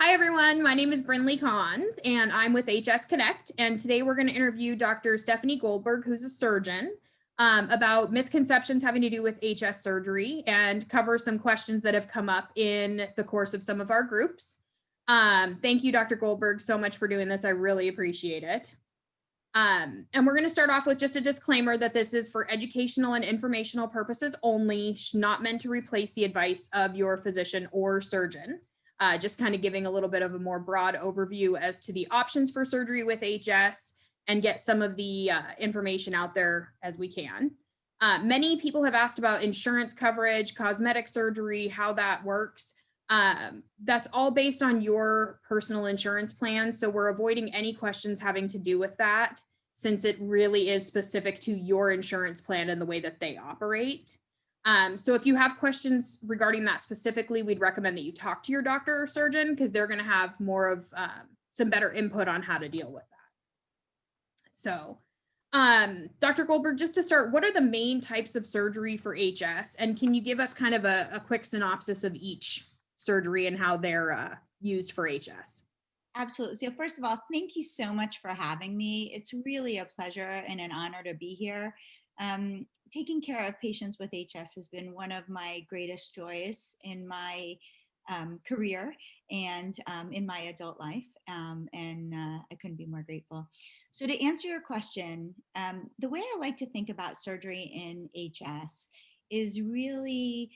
Hi, everyone. My name is Brinley Collins, and I'm with HS Connect. And today we're going to interview Dr. Stephanie Goldberg, who's a surgeon, about misconceptions having to do with HS surgery and cover some questions that have come up in the course of some of our groups. Thank you, Dr. Goldberg, so much for doing this. I really appreciate it. And we're going to start off with just a disclaimer that this is for educational and informational purposes only, not meant to replace the advice of your physician or surgeon. Just kind of giving a little bit of a more broad overview as to the options for surgery with HS and get some of the information out there as we can. Many people have asked about insurance coverage, cosmetic surgery, how that works. That's all based on your personal insurance plan. So we're avoiding any questions having to do with that, since it really is specific to your insurance plan and the way that they operate. So if you have questions regarding that specifically, we'd recommend that you talk to your doctor or surgeon, because they're going to have more of some better input on how to deal with that. So Dr. Goldberg, just to start, what are the main types of surgery for HS? And can you give us kind of a quick synopsis of each surgery and how they're used for HS? Absolutely. So first of all, thank you so much for having me. It's really a pleasure and an honor to be here. Taking care of patients with HS has been one of my greatest joys in my career and in my adult life. I couldn't be more grateful. So to answer your question, the way I like to think about surgery in HS is really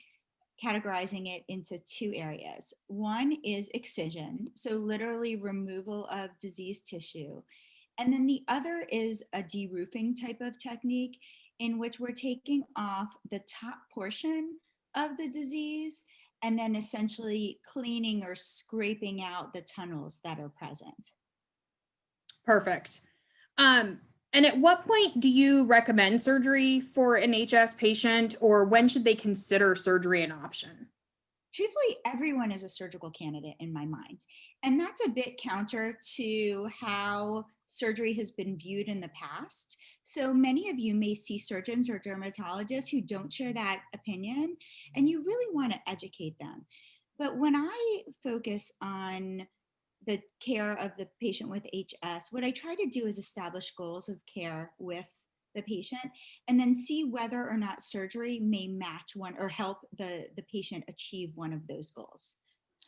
categorizing it into two areas. One is excision, so literally removal of diseased tissue. And then the other is a deroofing type of technique in which we're taking off the top portion of the disease and then essentially cleaning or scraping out the tunnels that are present. Perfect. And at what point do you recommend surgery for an HS patient, or when should they consider surgery an option? Truthfully, everyone is a surgical candidate in my mind. And that's a bit counter to how surgery has been viewed in the past. So many of you may see surgeons or dermatologists who don't share that opinion, and you really want to educate them. But when I focus on the care of the patient with HS, what I try to do is establish goals of care with the patient and then see whether or not surgery may match one or help the patient achieve one of those goals.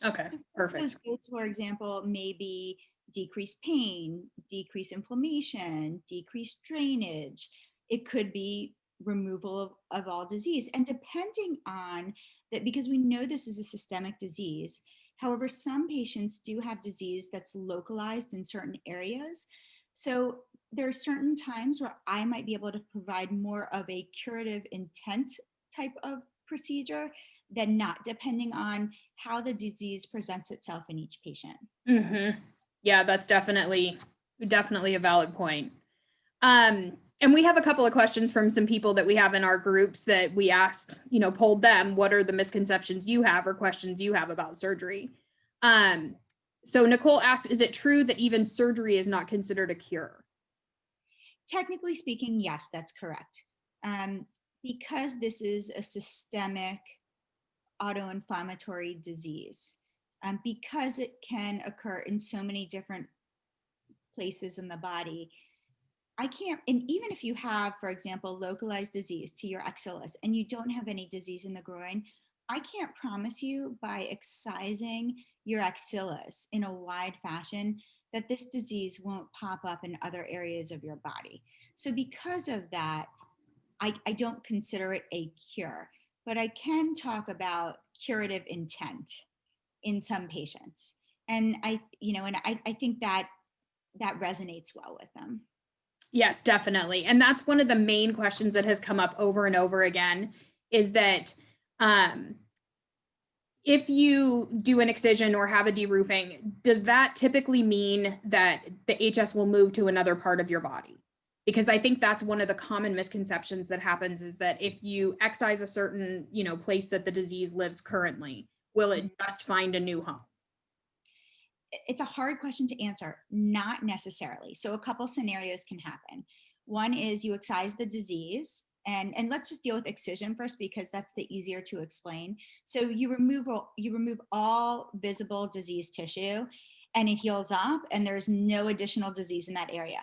Okay, So some of those perfect. goals, for example, may be decrease pain, decrease inflammation, decrease drainage. It could be removal of all disease. And depending on that, because we know this is a systemic disease, however, some patients do have disease that's localized in certain areas. So there are certain times where I might be able to provide more of a curative intent type of procedure than not, depending on how the disease presents itself in each patient. Yeah, that's definitely a valid point. And we have a couple of questions from some people that we have in our groups that we asked, polled them, what are the misconceptions you have or questions you have about surgery? So Nicole asked, is it true that even surgery is not considered a cure? Technically speaking, yes, that's correct. Because this is a systemic autoinflammatory disease, because it can occur in so many different places in the body, I can't, and even if you have, for example, localized disease to your axillis and you don't have any disease in the groin, I can't promise you by excising your axillis in a wide fashion that this disease won't pop up in other areas of your body. So because of that, I don't consider it a cure, but I can talk about curative intent in some patients. And I think that that resonates well with them. Yes, definitely. And that's one of the main questions that has come up over and over again, is that if you do an excision or have a deroofing, does that typically mean that the HS will move to another part of your body? Because I think that's one of the common misconceptions that happens, is that if you excise a certain, place that the disease lives currently, will it just find a new home? It's a hard question to answer. Not necessarily. So a couple scenarios can happen. One is you excise the disease And let's just deal with excision first because that's the easier to explain. So you remove all visible disease tissue and it heals up and there's no additional disease in that area.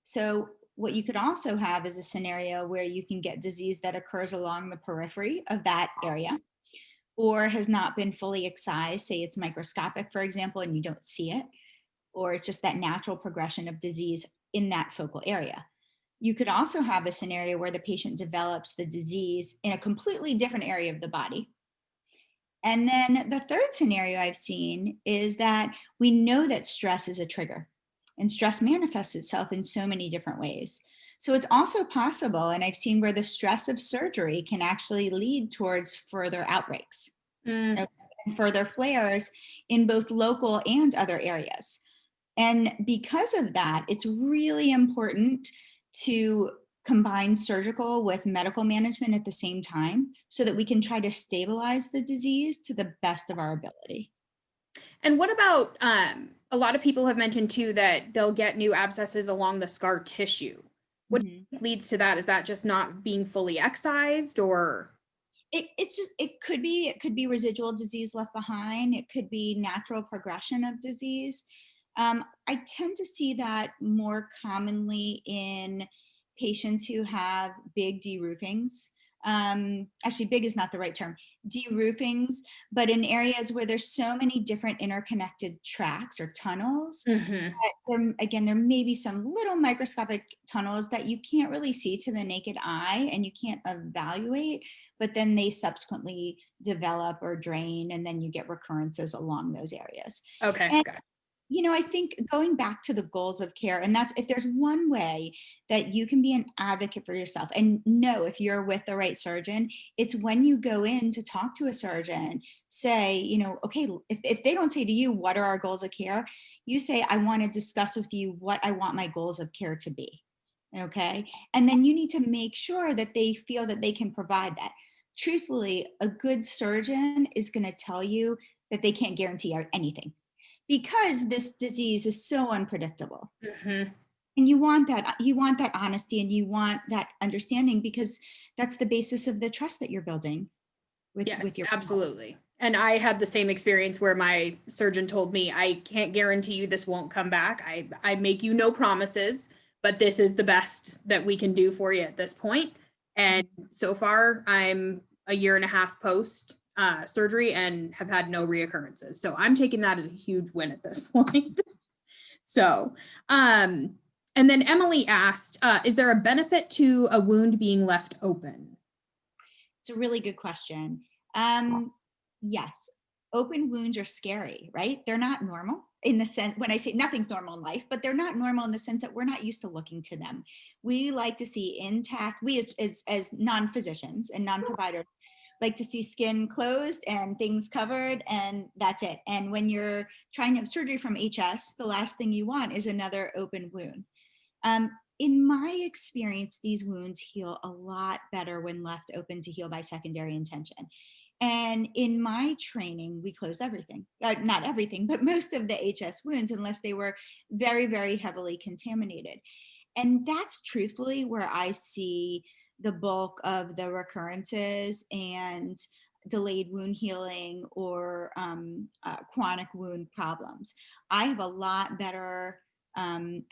So what you could also have is a scenario where you can get disease that occurs along the periphery of that area or has not been fully excised, say it's microscopic, for example, and you don't see it, or it's just that natural progression of disease in that focal area. You could also have a scenario where the patient develops the disease in a completely different area of the body. And then the third scenario I've seen is that we know that stress is a trigger and stress manifests itself in so many different ways. So it's also possible, and I've seen where the stress of surgery can actually lead towards further outbreaks, Mm. okay, and further flares in both local and other areas. And because of that, it's really important to combine surgical with medical management at the same time so that we can try to stabilize the disease to the best of our ability. And what about a lot of people have mentioned too that they'll get new abscesses along the scar tissue. What Mhm. leads to that? Is that just not being fully excised or? It could be residual disease left behind. It could be natural progression of disease. I tend to see that more commonly in patients who have big deroofings. Actually, big is not the right term, deroofings, but in areas where there's so many different interconnected tracks or tunnels. Mhm. Again, there may be some little microscopic tunnels that you can't really see to the naked eye and you can't evaluate, but then they subsequently develop or drain, and then you get recurrences along those areas. Okay, And got it. I think going back to the goals of care, and that's if there's one way that you can be an advocate for yourself and know if you're with the right surgeon, it's when you go in to talk to a surgeon, say, okay, if they don't say to you, what are our goals of care? You say, I want to discuss with you what I want my goals of care to be. Okay. And then you need to make sure that they feel that they can provide that. Truthfully, a good surgeon is going to tell you that they can't guarantee anything because this disease is so unpredictable, Mhm. and you want that honesty and you want that understanding because that's the basis of the trust that you're building with Yes, your client. absolutely. And I had the same experience where my surgeon told me, I can't guarantee you this won't come back. I make you no promises, but this is the best that we can do for you at this point. And so far, I'm a year and a half post surgery and have had no reoccurrences. So I'm taking that as a huge win at this point. So, um, and then Emily asked, is there a benefit to a wound being left open? It's a really good question. Yes, open wounds are scary, right? They're not normal in the sense, when I say nothing's normal in life, but they're not normal in the sense that we're not used to looking to them. We like to see intact, we as non-physicians and non-providers like to see skin closed and things covered, and that's it. And when you're trying to have surgery from HS, the last thing you want is another open wound. In my experience, these wounds heal a lot better when left open to heal by secondary intention. And in my training, we closed everything, not everything, but most of the HS wounds, unless they were very, very heavily contaminated. And that's truthfully where I see the bulk of the recurrences and delayed wound healing or chronic wound problems. I have a lot better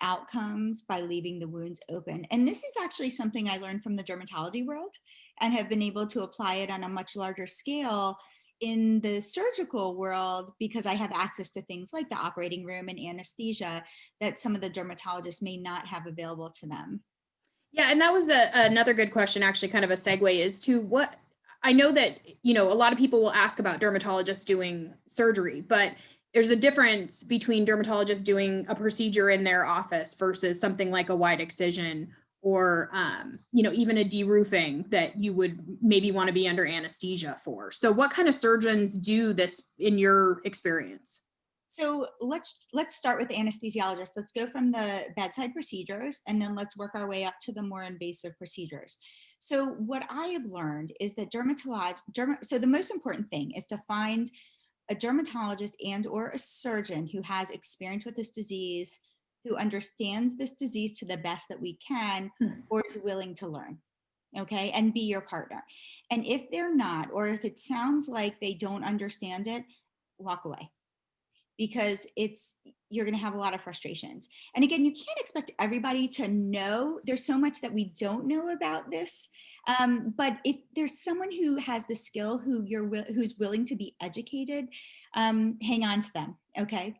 outcomes by leaving the wounds open. And this is actually something I learned from the dermatology world and have been able to apply it on a much larger scale in the surgical world because I have access to things like the operating room and anesthesia that some of the dermatologists may not have available to them. Yeah, and that was another good question, actually, kind of a segue is to what I know that, a lot of people will ask about dermatologists doing surgery, but there's a difference between dermatologists doing a procedure in their office versus something like a wide excision or, even a deroofing that you would maybe want to be under anesthesia for. So, what kind of surgeons do this in your experience? So let's start with the anesthesiologist. Let's go from the bedside procedures and then let's work our way up to the more invasive procedures. So what I have learned is that so the most important thing is to find a dermatologist and or a surgeon who has experience with this disease, who understands this disease to the best that we can, Hmm. or is willing to learn. okay, and be your partner. And if they're not, or if it sounds like they don't understand it, walk away, because you're going to have a lot of frustrations. And again, you can't expect everybody to know. There's so much that we don't know about this. But if there's someone who has the skill, who's willing to be educated, hang on to them. Okay.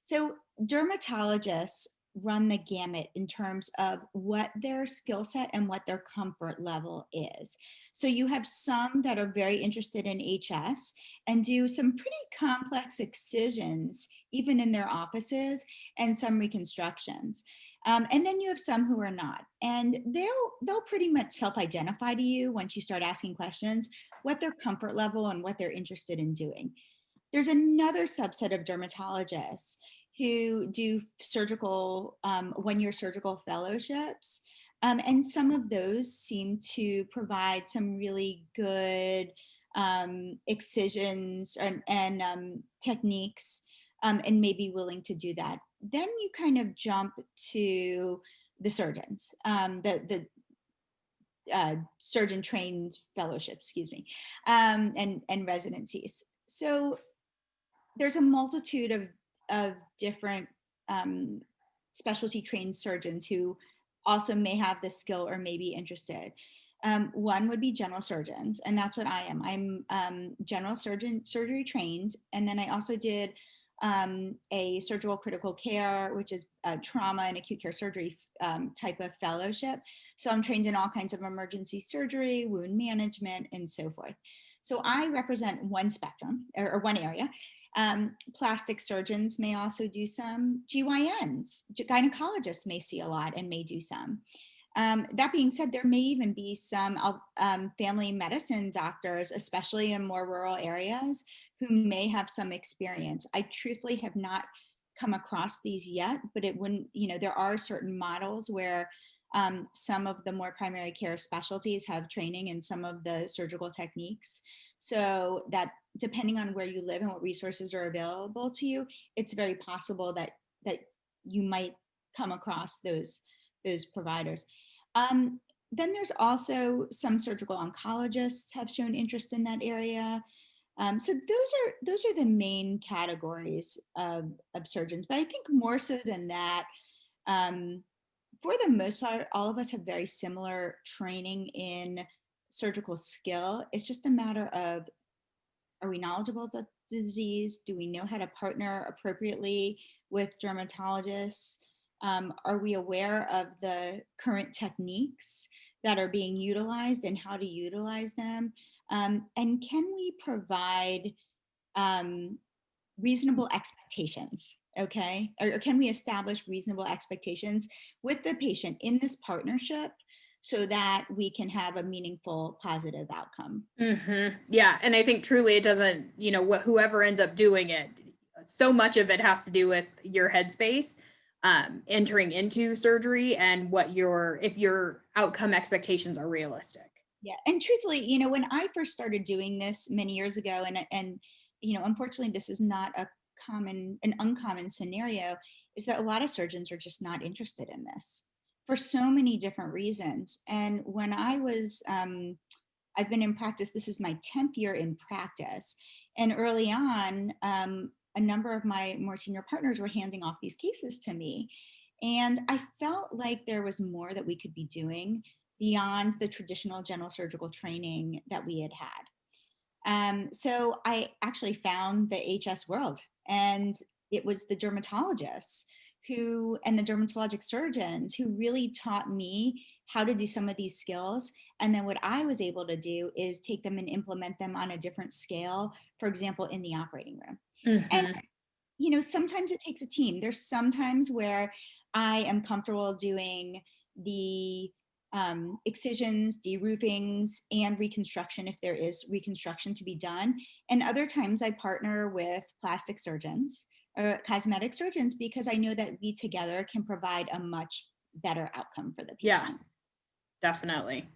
So dermatologists run the gamut in terms of what their skill set and what their comfort level is. So you have some that are very interested in HS and do some pretty complex excisions, even in their offices, and some reconstructions. And then you have some who are not, and they'll pretty much self-identify to you once you start asking questions what their comfort level and what they're interested in doing. There's another subset of dermatologists who do surgical, 1-year surgical fellowships. And some of those seem to provide some really good excisions and techniques, and may be willing to do that. Then you kind of jump to the surgeons, the surgeon trained fellowships, excuse me, and residencies. So there's a multitude of different specialty trained surgeons who also may have the skill or may be interested. One would be general surgeons, and that's what I am. I'm general surgery trained, and then I also did a surgical critical care, which is a trauma and acute care surgery type of fellowship. So I'm trained in all kinds of emergency surgery, wound management, and so forth. So I represent one spectrum or one area. Plastic surgeons may also do some. GYNs, gynecologists may see a lot and may do some. That being said, there may even be some family medicine doctors, especially in more rural areas, who may have some experience. I truthfully have not come across these yet, but it wouldn't, there are certain models where some of the more primary care specialties have training in some of the surgical techniques. So that depending on where you live and what resources are available to you, it's very possible that you might come across those providers. Then there's also some surgical oncologists have shown interest in that area. So those are the main categories of surgeons. But I think more so than that, for the most part, all of us have very similar training in surgical skill. It's just a matter of, are we knowledgeable of the disease? Do we know how to partner appropriately with dermatologists? Are we aware of the current techniques that are being utilized and how to utilize them? And can we provide reasonable expectations? Okay, or can we establish reasonable expectations with the patient in this partnership so that we can have a meaningful, positive outcome? Mm-hmm. Yeah. And I think truly it doesn't, whoever ends up doing it, so much of it has to do with your headspace entering into surgery and if your outcome expectations are realistic. Yeah, and truthfully, when I first started doing this many years ago, and unfortunately, this is not an uncommon scenario, is that a lot of surgeons are just not interested in this for so many different reasons. And when I've been in practice, this is my 10th year in practice, and early on, a number of my more senior partners were handing off these cases to me, and I felt like there was more that we could be doing beyond the traditional general surgical training that we had had. So I actually found the HS world, and it was the dermatologists and the dermatologic surgeons who really taught me how to do some of these skills. And then what I was able to do is take them and implement them on a different scale, for example, in the operating room. And, Mm-hmm. sometimes it takes a team. There's sometimes where I am comfortable doing the excisions, de-roofings, and reconstruction if there is reconstruction to be done. And other times I partner with plastic surgeons or cosmetic surgeons because I know that we together can provide a much better outcome for the Yeah, patient. definitely.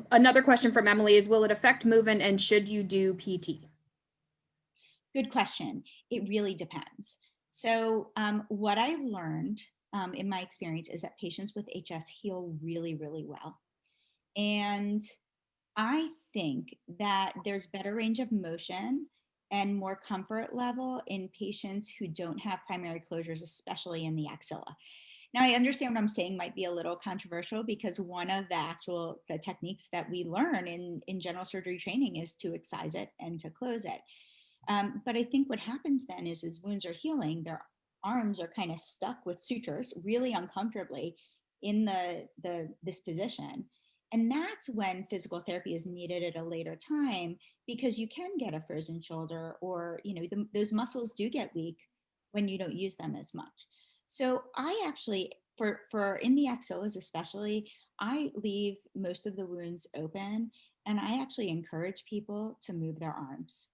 Another question from Emily is, will it affect movement and should you do PT? Good question. It really depends. So what I've learned in my experience, is that patients with HS heal really, really well. And I think that there's better range of motion and more comfort level in patients who don't have primary closures, especially in the axilla. Now, I understand what I'm saying might be a little controversial because one of the techniques that we learn in general surgery training is to excise it and to close it. But I think what happens then is as wounds are healing, their arms are kind of stuck with sutures really uncomfortably in this position. And that's when physical therapy is needed at a later time because you can get a frozen shoulder or, those muscles do get weak when you don't use them as much. So I actually, for in the axillas especially, I leave most of the wounds open and I actually encourage people to move their arms.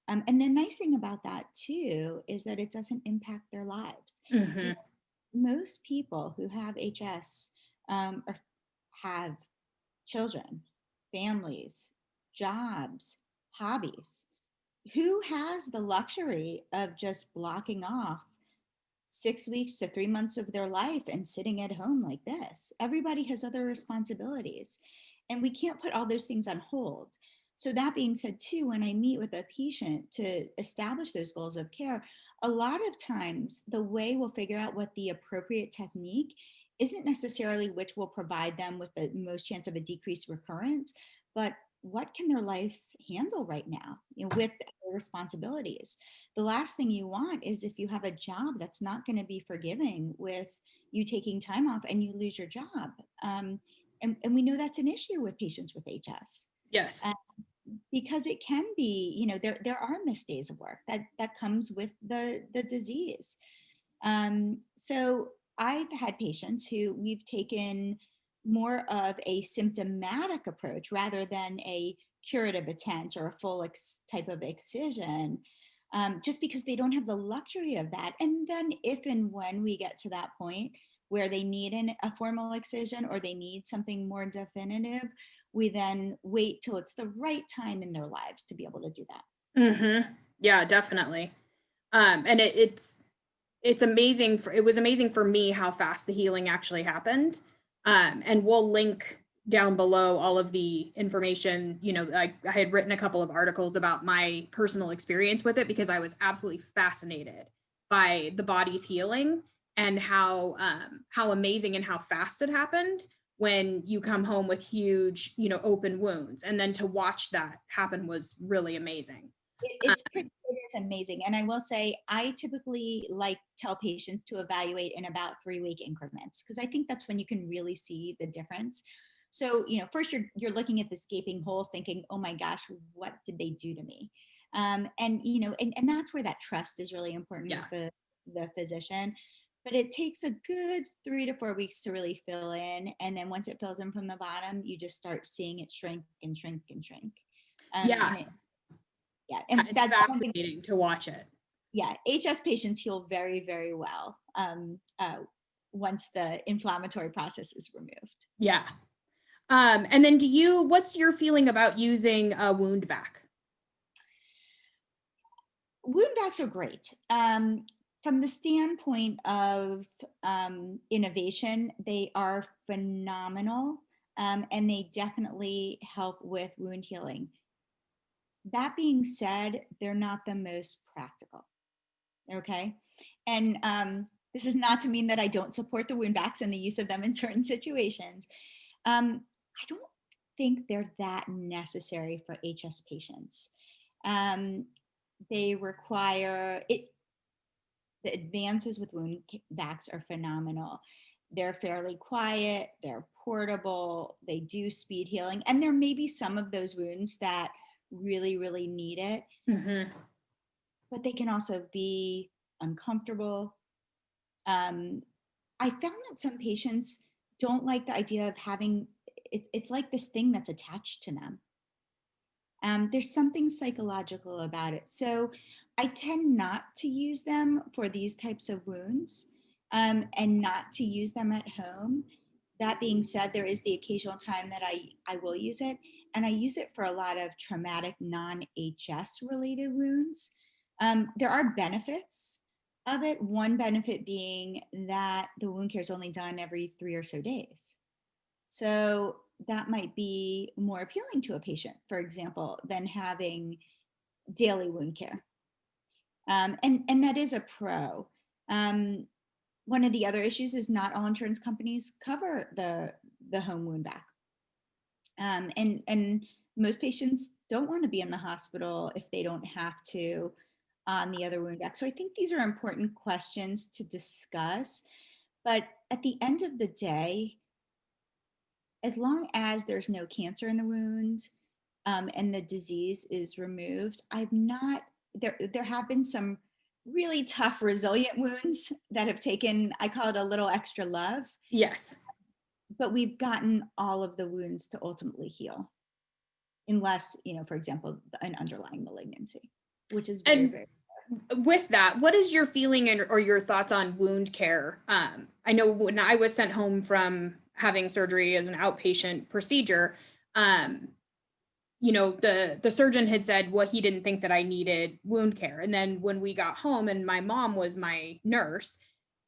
And the nice thing about that too is that it doesn't impact their lives. Hmm. Most people who have HS or have children, families, jobs, hobbies. Who has the luxury of just blocking off 6 weeks to 3 months of their life and sitting at home like this? Everybody has other responsibilities, and we can't put all those things on hold. So, that being said, too, when I meet with a patient to establish those goals of care, a lot of times the way we'll figure out what the appropriate technique isn't necessarily which will provide them with the most chance of a decreased recurrence, but what can their life handle right now, with their responsibilities. The last thing you want is if you have a job that's not going to be forgiving with you taking time off and you lose your job. And we know that's an issue with patients with HS. Yes. Because it can be, there are missed days of work that comes with the disease. So I've had patients who we've taken more of a symptomatic approach rather than a curative intent or a full type of excision, just because they don't have the luxury of that. And then if and when we get to that point where they need a formal excision or they need something more definitive, we then wait till it's the right time in their lives to be able to do that. Yeah, definitely. And it's amazing it was amazing for me how fast the healing actually happened. And we'll link down below all of the information. I had written a couple of articles about my personal experience with it because I was absolutely fascinated by the body's healing and how amazing and how fast it happened when you come home with huge, open wounds. And then to watch that happen was really amazing. It's amazing. And I will say, I typically tell patients to evaluate in about 3-week increments, because I think that's when you can really see the difference. So, first you're looking at this gaping hole thinking, oh my gosh, what did they do to me? And that's where that trust is really important Yeah. with the physician. But it takes a good 3 to 4 weeks to really fill in. And then once it fills in from the bottom, you just start seeing it shrink and shrink and shrink. Yeah. Yeah, Yeah, and it's that's one thing. fascinating to watch it. Yeah, HS patients heal very, very well once the inflammatory process is removed. Yeah. And then what's your feeling about using a wound vac? Wound vacs are great. From the standpoint of innovation, they are phenomenal, and they definitely help with wound healing. That being said, they're not the most practical. Okay. And this is not to mean that I don't support the wound vacs and the use of them in certain situations. I don't think they're that necessary for HS patients. They require it. The advances with wound vacs are phenomenal. They're fairly quiet, they're portable, they do speed healing, and there may be some of those wounds that really, really need it, Mm-hmm. but they can also be uncomfortable. I found that some patients don't like the idea of having it's like this thing that's attached to them. There's something psychological about it. So I tend not to use them for these types of wounds, and not to use them at home. That being said, there is the occasional time that I will use it, and I use it for a lot of traumatic non-HS related wounds. There are benefits. of it. One benefit being that the wound care is only done every 3 or so days. So that might be more appealing to a patient, for example, than having daily wound care. And that is a pro. Um, One of the other issues is not all insurance companies cover the home wound vac. And most patients don't want to be in the hospital if they don't have to on the other wound vac. So I think these are important questions to discuss. But at the end of the day, as long as there's no cancer in the wound, and the disease is removed, I've not there have been some really tough resilient wounds that have taken, I call it a little extra love, Yes. but we've gotten all of the wounds to ultimately heal, unless, for example, an underlying malignancy, which is very, And very. with that, what is your feeling or your thoughts on wound care? I know when I was sent home from having surgery as an outpatient procedure, um, the surgeon had said what he didn't think that I needed wound care. And then when we got home and my mom was my nurse,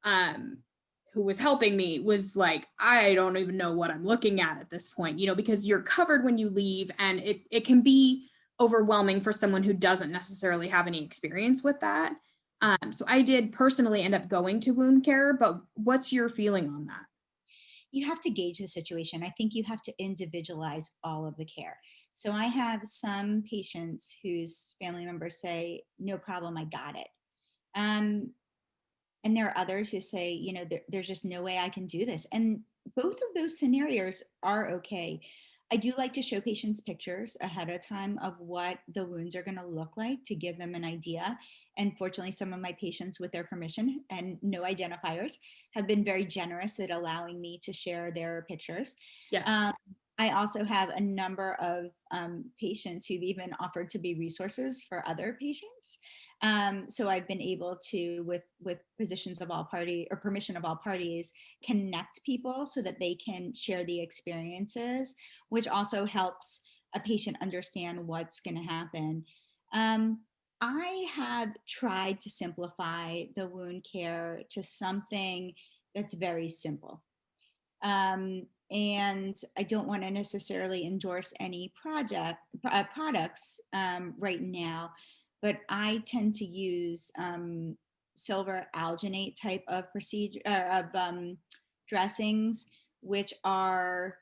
um, who was helping me, was like, I don't even know what I'm looking at this point, because you're covered when you leave, and it can be overwhelming for someone who doesn't necessarily have any experience with that. So I did personally end up going to wound care, but what's your feeling on that? You have to gauge the situation. I think you have to individualize all of the care. So I have some patients whose family members say, no problem, I got it. Um, and there are others who say, there's just no way I can do this. And both of those scenarios are okay. I do like to show patients pictures ahead of time of what the wounds are going to look like to give them an idea. And fortunately, some of my patients, with their permission and no identifiers, have been very generous at allowing me to share their pictures. Yes. Um, I also have a number of patients who've even offered to be resources for other patients. So I've been able to, with positions of all party or permission of all parties, connect people so that they can share the experiences, which also helps a patient understand what's going to happen. Um, I have tried to simplify the wound care to something that's very simple. And I don't want to necessarily endorse any products right now, but I tend to use silver alginate type of procedure of dressings, which are,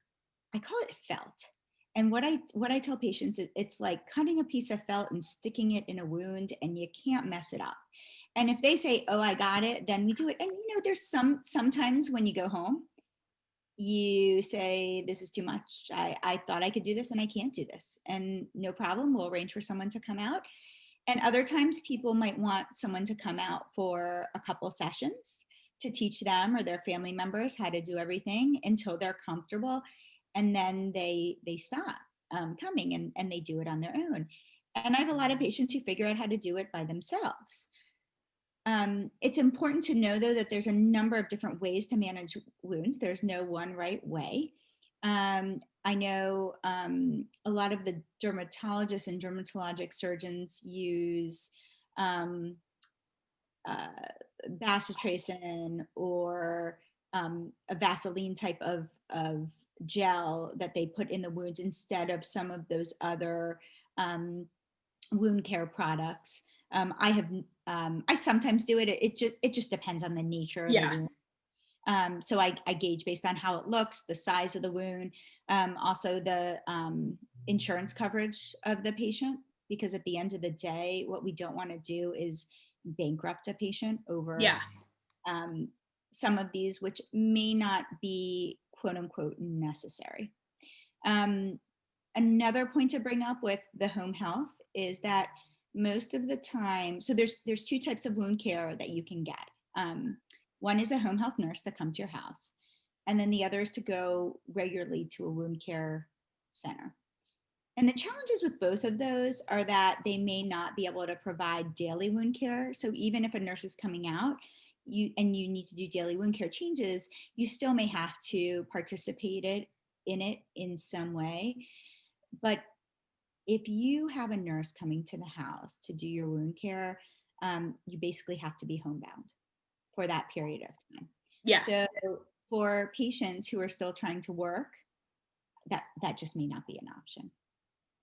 I call it felt. And what I tell patients, it's like cutting a piece of felt and sticking it in a wound, and you can't mess it up. And if they say, "Oh, I got it," then we do it. And there's sometimes when you go home, you say, this is too much. I thought I could do this and I can't do this. And no problem, we'll arrange for someone to come out. And other times people might want someone to come out for a couple sessions to teach them or their family members how to do everything until they're comfortable. And then they stop coming, and they do it on their own. And I have a lot of patients who figure out how to do it by themselves. It's important to know, though, that there's a number of different ways to manage wounds. There's no one right way. I know a lot of the dermatologists and dermatologic surgeons use um, uh, bacitracin or a Vaseline type of gel that they put in the wounds instead of some of those other wound care products. I sometimes do it. It just depends on the nature of the Yeah. wound. So I gauge based on how it looks, the size of the wound, also the insurance coverage of the patient. Because at the end of the day, what we don't want to do is bankrupt a patient over Yeah. um, some of these, which may not be quote unquote necessary. Um, Another point to bring up with the home health is that most of the time, so there's two types of wound care that you can get. One is a home health nurse to come to your house, and then the other is to go regularly to a wound care center. And the challenges with both of those are that they may not be able to provide daily wound care. So even if a nurse is coming out, you need to do daily wound care changes, you still may have to participate in it in some way. But if you have a nurse coming to the house to do your wound care, you basically have to be homebound for that period of time. Yeah. So for patients who are still trying to work, that just may not be an option.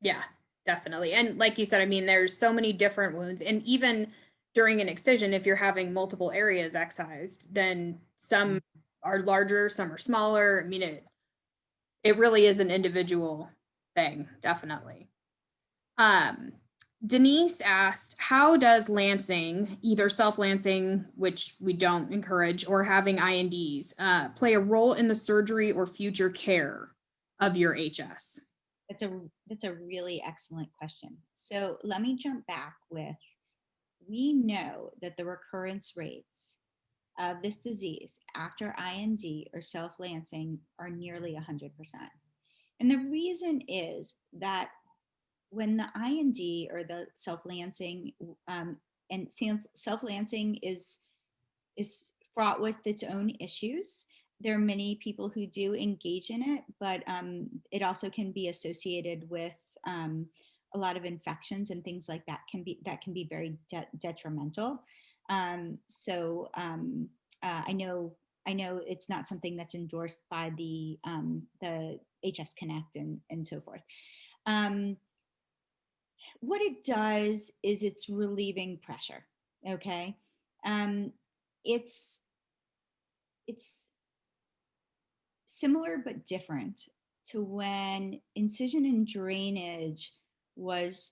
Yeah, definitely. And like you said, I mean, there's so many different wounds. And even during an excision, if you're having multiple areas excised, then some are larger, some are smaller. I mean, it really is an individual thing, definitely. Denise asked, how does lancing, either self-lancing, which we don't encourage, or having INDs, play a role in the surgery or future care of your HS? That's a really excellent question. So let me jump back with, we know that the recurrence rates of this disease after IND or self-lancing are nearly 100%. And the reason is that when the IND or the self-lancing, and self-lancing is fraught with its own issues. There are many people who do engage in it, but it also can be associated with a lot of infections and things like that can be very detrimental. I know it's not something that's endorsed by the HS Connect and so forth. What it does is it's relieving pressure. Okay. It's similar but different to when incision and drainage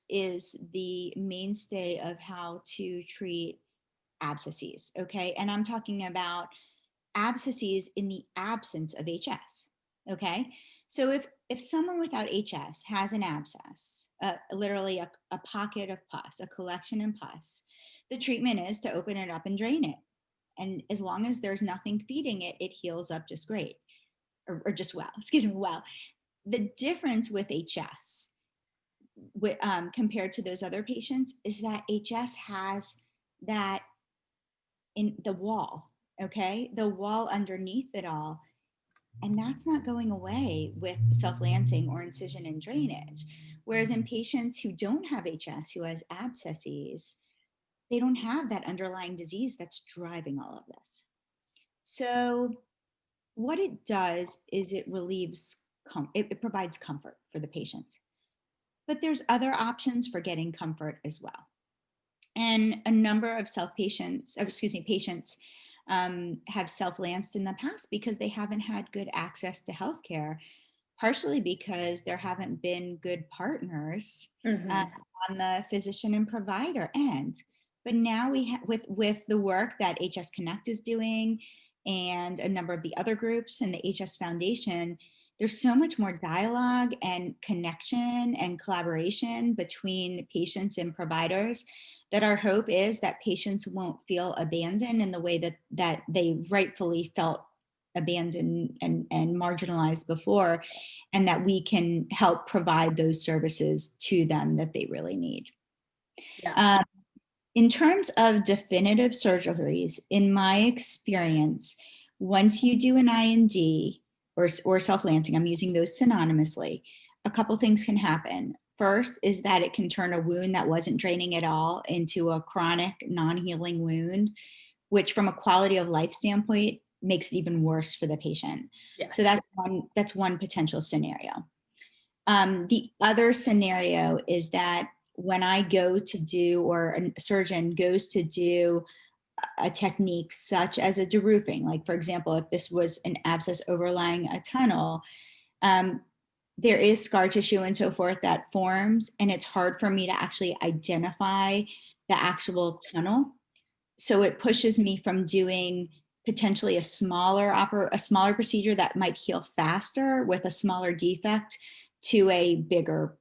is the mainstay of how to treat abscesses. Okay. And I'm talking about abscesses in the absence of HS. Okay. So if someone without HS has an abscess, literally a pocket of pus, a collection of pus, the treatment is to open it up and drain it. And as long as there's nothing feeding it, it heals up just great, or just well, excuse me, well. The difference with HS compared to those other patients is that HS has that in the wall, okay? The wall underneath it all. And that's not going away with self-lancing or incision and drainage. Whereas in patients who don't have HS, who has abscesses, they don't have that underlying disease that's driving all of this. So what it does is it relieves, it provides comfort for the patient. But there's other options for getting comfort as well. And a number of patients have self-lanced in the past because they haven't had good access to healthcare, partially because there haven't been good partners on the physician and provider end. But now with the work that HS Connect is doing and a number of the other groups and the HS Foundation, there's so much more dialogue and connection and collaboration between patients and providers that our hope is that patients won't feel abandoned in the way that they rightfully felt abandoned and marginalized before, and that we can help provide those services to them that they really need. Yeah. In terms of definitive surgeries, in my experience, once you do an IND or self-lancing, I'm using those synonymously, a couple things can happen. First is that it can turn a wound that wasn't draining at all into a chronic non-healing wound, which from a quality of life standpoint makes it even worse for the patient. Yes. So that's one potential scenario. The other scenario is that when I go to do, or a surgeon goes to do a technique such as a deroofing, like for example, if this was an abscess overlying a tunnel, there is scar tissue and so forth that forms, and it's hard for me to actually identify the actual tunnel. So it pushes me from doing potentially a smaller procedure that might heal faster with a smaller defect to a bigger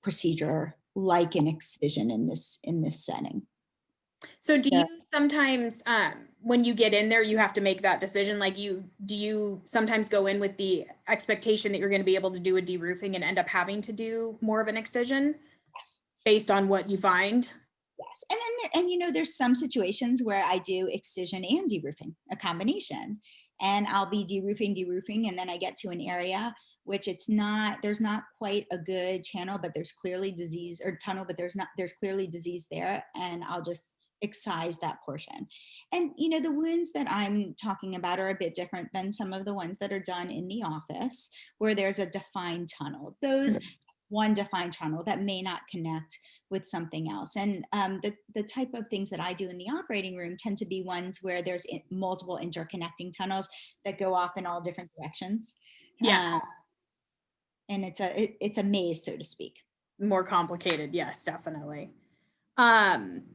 procedure like an excision in this setting. So do you sometimes, when you get in there, you have to make that decision? Like do you sometimes go in with the expectation that you're going to be able to do a deroofing and end up having to do more of an excision? Yes. Based on what you find? Yes. And then, there's some situations where I do excision and deroofing, a combination, and I'll be deroofing, and then I get to an area which there's not quite a good channel, but there's clearly disease, or tunnel, but there's clearly disease there. And I'll just excise that portion. And, the wounds that I'm talking about are a bit different than some of the ones that are done in the office where there's a defined tunnel. Those Mhm. one defined tunnel that may not connect with something else. And the type of things that I do in the operating room tend to be ones where there's multiple interconnecting tunnels that go off in all different directions. Yeah, Um, and it's a maze, so to speak. more complicated. Yes, definitely. Um,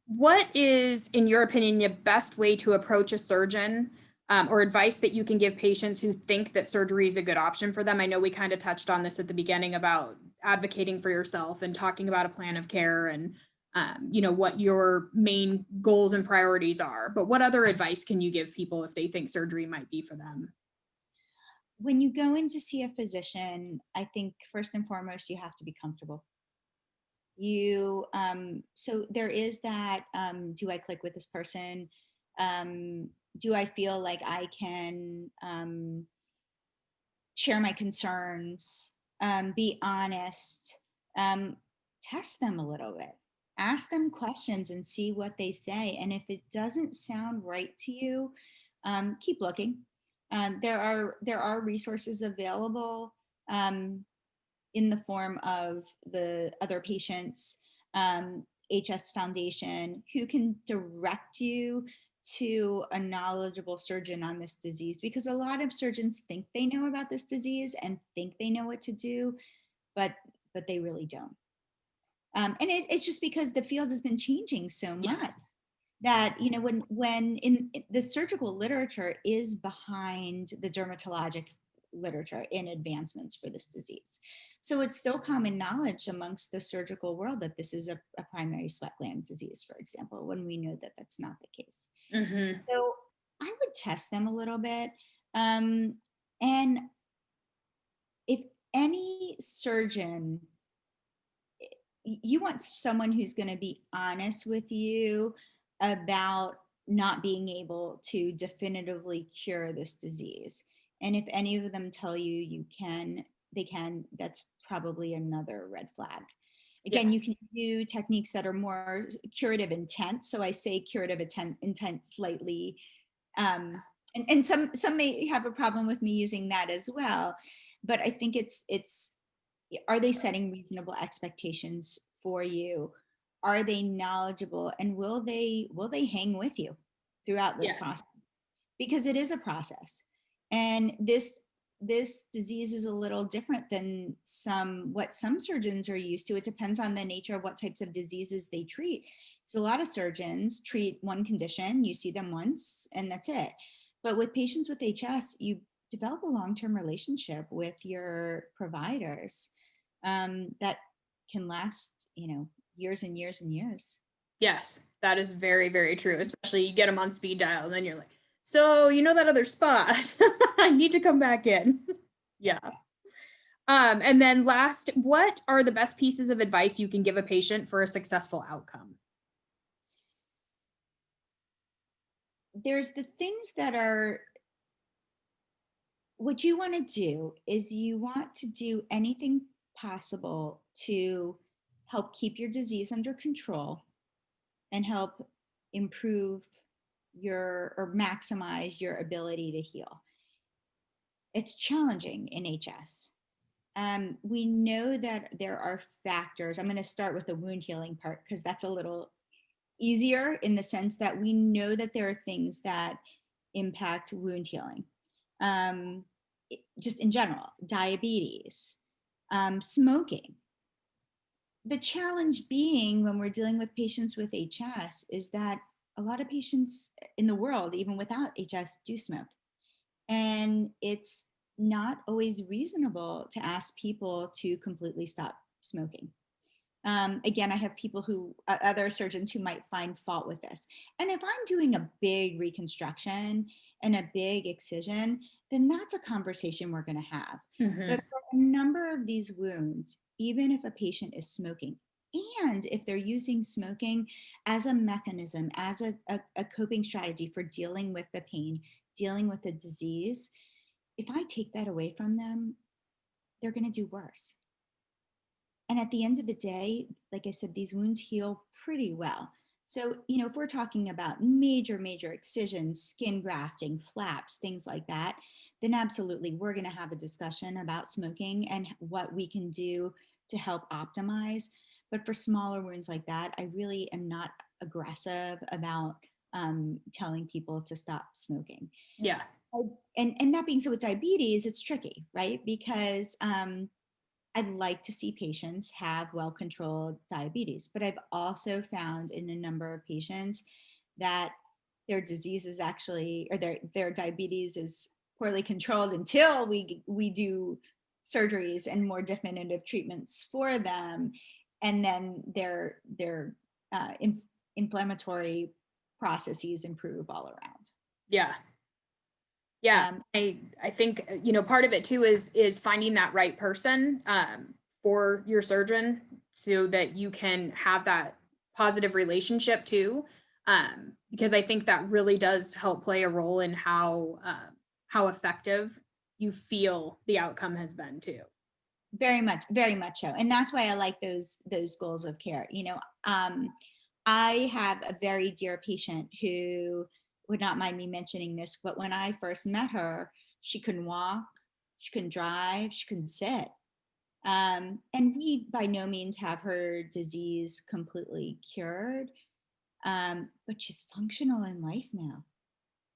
what is, in your opinion, the best way to approach a surgeon, or advice that you can give patients who think that surgery is a good option for them? I know we kind of touched on this at the beginning about advocating for yourself and talking about a plan of care and, what your main goals and priorities are. But what other advice can you give people if they think surgery might be for them? When you go in to see a physician, I think first and foremost, you have to be comfortable. So there is that, do I click with this person? Do I feel like I can share my concerns, be honest, um, test them a little bit, ask them questions and see what they say. And if it doesn't sound right to you, keep looking. There are resources available in the form of the Other Patients HS Foundation, who can direct you to a knowledgeable surgeon on this disease, because a lot of surgeons think they know about this disease and think they know what to do, but they really don't. And it's just because the field has been changing so Yes. much that, when in the surgical literature is behind the dermatologic literature in advancements for this disease. So it's still common knowledge amongst the surgical world that this is a primary sweat gland disease, for example, when we know that that's not the case. Mm-hmm. So I would test them a little bit. Um, and if any surgeon, you want someone who's going to be honest with you about not being able to definitively cure this disease. And if any of them tell you they can, that's probably another red flag. Yeah. Again, you can do techniques that are more curative intent. So I say curative intent slightly, and some may have a problem with me using that as well. But I think it's are they setting reasonable expectations for you? Are they knowledgeable, and will they hang with you throughout this Yes. process? Because it is a process, and this disease is a little different than what some surgeons are used to. It depends on the nature of what types of diseases they treat. So a lot of surgeons treat one condition, you see them once and that's it. But with patients with HS, you develop a long-term relationship with your providers, that can last, years and years and years. Yes, that is very, very true. Especially you get them on speed dial, and then you're like, so you know that other spot. I need to come back in. Yeah. And then last, what are the best pieces of advice you can give a patient for a successful outcome? There's the things that are, what you want to do is you want to do anything possible to help keep your disease under control and help improve or maximize your ability to heal. It's challenging in HS. We know that there are factors. I'm going to start with the wound healing part because that's a little easier, in the sense that we know that there are things that impact wound healing. Just in general, diabetes, smoking. The challenge being, when we're dealing with patients with HS, is that a lot of patients in the world, even without HS, do smoke. And it's not always reasonable to ask people to completely stop smoking. Again, I have other surgeons who might find fault with this. And if I'm doing a big reconstruction and a big excision, then that's a conversation we're going to have. Mm-hmm. But for a number of these wounds, even if a patient is smoking, and if they're using smoking as a mechanism, as a coping strategy for dealing with the pain, dealing with the disease, if I take that away from them, they're going to do worse. And at the end of the day, like I said, these wounds heal pretty well. So, if we're talking about major excisions, skin grafting, flaps, things like that, then absolutely we're going to have a discussion about smoking and what we can do to help optimize. But for smaller wounds like that, I really am not aggressive about telling people to stop smoking. Yeah. And that being so, with diabetes, it's tricky, right? Because I'd like to see patients have well-controlled diabetes, but I've also found in a number of patients that their disease is actually, or their diabetes is poorly controlled until we do surgeries and more definitive treatments for them, and then their inflammatory processes improve all around. Yeah. Yeah, Um, I think, part of it too is finding that right person for your surgeon so that you can have that positive relationship too. Because I think that really does help play a role in how effective you feel the outcome has been too. very much so, and that's why I like those goals of care. I have a very dear patient who would not mind me mentioning this, but when I first met her, she couldn't walk, she couldn't drive, she couldn't sit. And we by no means have her disease completely cured, but she's functional in life now.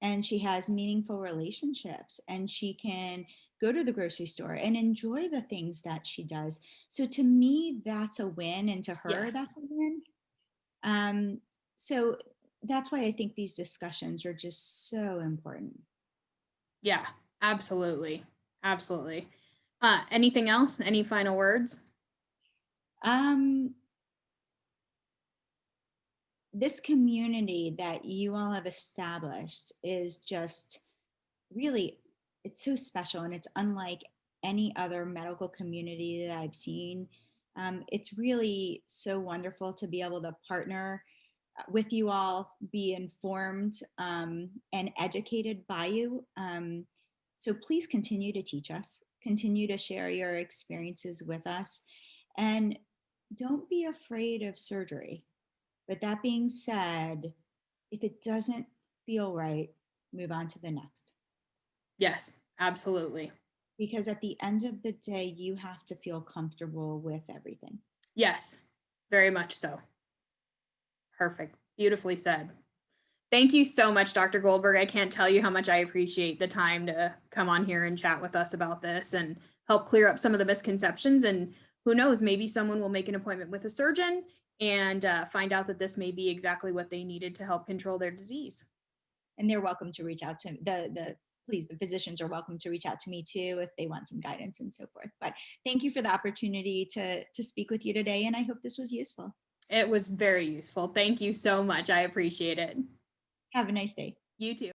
And she has meaningful relationships and she can go to the grocery store and enjoy the things that she does. So to me, that's a win. And to her, Yes. that's a win. Um, so that's why I think these discussions are just so important. Yeah, absolutely. Absolutely. Anything else? Any final words? Um, this community that you all have established is just really, it's so special and it's unlike any other medical community that I've seen. It's really so wonderful to be able to partner with you all, be informed and educated by you. So please continue to teach us, continue to share your experiences with us, and don't be afraid of surgery. But that being said, if it doesn't feel right, move on to the next. Yes, absolutely. Because at the end of the day, you have to feel comfortable with everything. Yes, very much so. Perfect. Beautifully said. Thank you so much, Dr. Goldberg. I can't tell you how much I appreciate the time to come on here and chat with us about this and help clear up some of the misconceptions. And who knows, maybe someone will make an appointment with a surgeon and find out that this may be exactly what they needed to help control their disease. And they're welcome to reach out to the physicians are welcome to reach out to me too if they want some guidance and so forth. But thank you for the opportunity to speak with you today, and I hope this was useful. It was very useful. Thank you so much. I appreciate it. Have a nice day. You too.